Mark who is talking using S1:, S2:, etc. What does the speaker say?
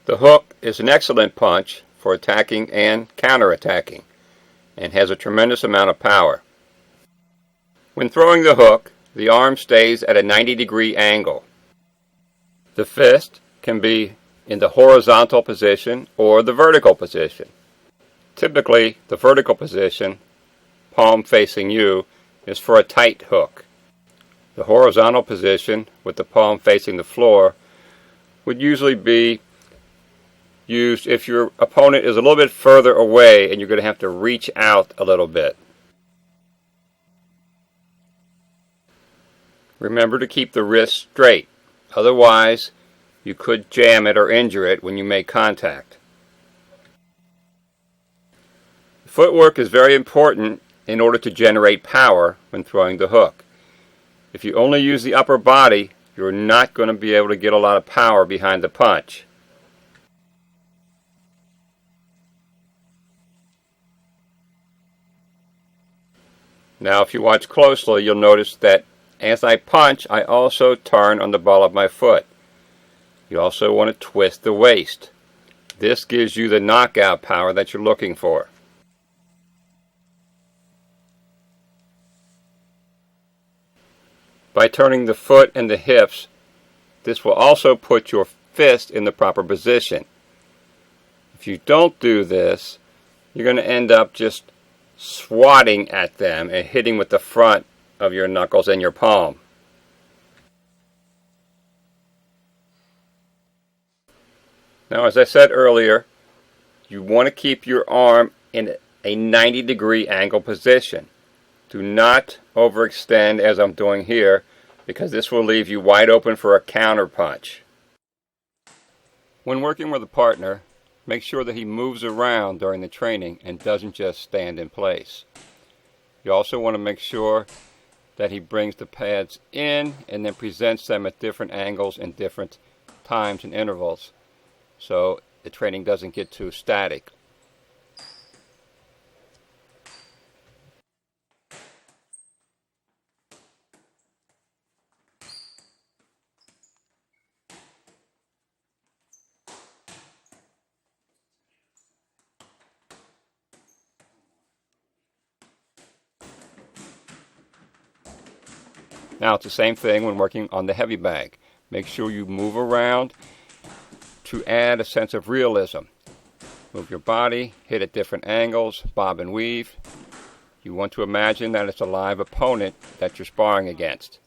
S1: The hook is an excellent punch for attacking and counterattacking, and has a tremendous amount of power. When throwing the hook, the arm stays at a 90-degree angle. The fist can be in the horizontal position or the vertical position. Typically, the vertical position, palm facing you, is for a tight hook. The horizontal position, with the palm facing the floor, would usually be used if your opponent is a little bit further away and you're going to have to reach out a little bit. Remember to keep the wrist straight, otherwise you could jam it or injure it when you make contact. Footwork is very important in order to generate power when throwing the hook. If you only use the upper body, you're not going to be able to get a lot of power behind the punch. Now if you watch closely, you'll notice that as I punch, I also turn on the ball of my foot. You also want to twist the waist. This gives you the knockout power that you're looking for. By turning the foot and the hips, this will also put your fist in the proper position. If you don't do this, you're going to end up just swatting at them and hitting with the front of your knuckles and your palm. Now, as I said earlier, you want to keep your arm in a 90-degree angle position. Do not overextend as I'm doing here, because this will leave you wide open for a counter punch. When working with a partner, make sure that he moves around during the training and doesn't just stand in place. You also want to make sure that he brings the pads in and then presents them at different angles and different times and intervals, so the training doesn't get too static. Now it's the same thing when working on the heavy bag. Make sure you move around to add a sense of realism. Move your body, hit at different angles, bob and weave. You want to imagine that it's a live opponent that you're sparring against.